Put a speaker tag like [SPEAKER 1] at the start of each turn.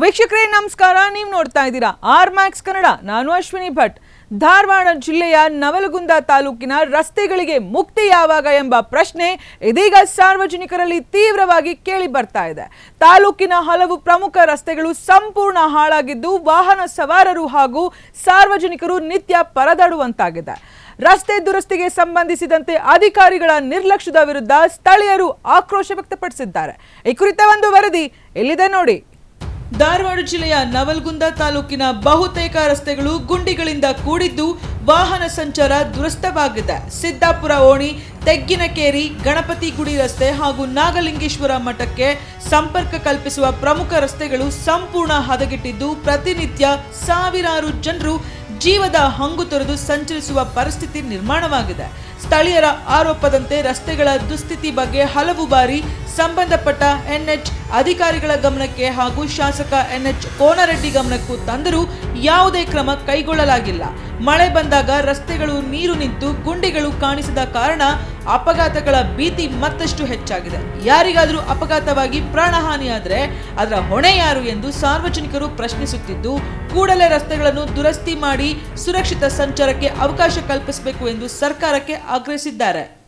[SPEAKER 1] ವೀಕ್ಷಕರೇ ನಮಸ್ಕಾರ. ನೀವು ನೋಡ್ತಾ ಇದ್ದೀರಾ ಆರ್ ಮ್ಯಾಕ್ಸ್ ಕನ್ನಡ. ನಾನು ಅಶ್ವಿನಿ ಭಟ್. ಧಾರವಾಡ ಜಿಲ್ಲೆಯ ನವಲಗುಂದ ತಾಲೂಕಿನ ರಸ್ತೆಗಳಿಗೆ ಮುಕ್ತಿ ಯಾವಾಗ ಎಂಬ ಪ್ರಶ್ನೆ ಇದೀಗ ಸಾರ್ವಜನಿಕರಲ್ಲಿ ತೀವ್ರವಾಗಿ ಕೇಳಿ ಬರ್ತಾ ಇದೆ. ತಾಲೂಕಿನ ಹಲವು ಪ್ರಮುಖ ರಸ್ತೆಗಳು ಸಂಪೂರ್ಣ ಹಾಳಾಗಿದ್ದು ವಾಹನ ಸವಾರರು ಹಾಗೂ ಸಾರ್ವಜನಿಕರು ನಿತ್ಯ ಪರದಾಡುವಂತಾಗಿದೆ. ರಸ್ತೆ ದುರಸ್ತಿಗೆ ಸಂಬಂಧಿಸಿದಂತೆ ಅಧಿಕಾರಿಗಳ ನಿರ್ಲಕ್ಷ್ಯದ ವಿರುದ್ಧ ಸ್ಥಳೀಯರು ಆಕ್ರೋಶ ವ್ಯಕ್ತಪಡಿಸಿದ್ದಾರೆ. ಈ ಕುರಿತ ಒಂದು ವರದಿ ಇಲ್ಲಿದೆ ನೋಡಿ. ಧಾರವಾಡ ಜಿಲ್ಲೆಯ ನವಲಗುಂದ ತಾಲೂಕಿನ ಬಹುತೇಕ ರಸ್ತೆಗಳು ಗುಂಡಿಗಳಿಂದ ಕೂಡಿದ್ದು ವಾಹನ ಸಂಚಾರ ದುರಸ್ತವಾಗಿದೆ. ಸಿದ್ದಾಪುರ ಓಣಿ, ತೆಗ್ಗಿನಕೇರಿ, ಗಣಪತಿ ಗುಡಿ ರಸ್ತೆ ಹಾಗೂ ನಾಗಲಿಂಗೇಶ್ವರ ಮಠಕ್ಕೆ ಸಂಪರ್ಕ ಕಲ್ಪಿಸುವ ಪ್ರಮುಖ ರಸ್ತೆಗಳು ಸಂಪೂರ್ಣ ಹದಗೆಟ್ಟಿದ್ದು ಪ್ರತಿನಿತ್ಯ ಸಾವಿರಾರು ಜನರು ಜೀವದ ಹಂಗು ತೊರೆದು ಸಂಚರಿಸುವ ಪರಿಸ್ಥಿತಿ ನಿರ್ಮಾಣವಾಗಿದೆ. ಸ್ಥಳೀಯರ ಆರೋಪದಂತೆ ರಸ್ತೆಗಳ ದುಸ್ಥಿತಿ ಬಗ್ಗೆ ಹಲವು ಬಾರಿ ಸಂಬಂಧಪಟ್ಟ ಎನ್ಎಚ್ ಅಧಿಕಾರಿಗಳ ಗಮನಕ್ಕೆ ಹಾಗೂ ಶಾಸಕ ಎನ್ಎಚ್ ಕೋನರೆಡ್ಡಿ ಗಮನಕ್ಕೂ ತಂದರೂ ಯಾವುದೇ ಕ್ರಮ ಕೈಗೊಳ್ಳಲಾಗಿಲ್ಲ. ಮಳೆ ಬಂದಾಗ ರಸ್ತೆಗಳು ನೀರು ನಿಂತು ಗುಂಡಿಗಳು ಕಾಣಿಸದ ಕಾರಣ ಅಪಘಾತಗಳ ಭೀತಿ ಮತ್ತಷ್ಟು ಹೆಚ್ಚಾಗಿದೆ. ಯಾರಿಗಾದರೂ ಅಪಘಾತವಾಗಿ ಪ್ರಾಣಹಾನಿಯಾದರೆ ಅದರ ಹೊಣೆ ಯಾರು ಎಂದು ಸಾರ್ವಜನಿಕರು ಪ್ರಶ್ನಿಸುತ್ತಿದ್ದು ಕೂಡಲೇ ರಸ್ತೆಗಳನ್ನು ದುರಸ್ತಿ ಮಾಡಿ ಸುರಕ್ಷಿತ ಸಂಚಾರಕ್ಕೆ ಅವಕಾಶ ಕಲ್ಪಿಸಬೇಕು ಎಂದು ಸರ್ಕಾರಕ್ಕೆ ಆಗ್ರಹಿಸಿದ್ದಾರೆ.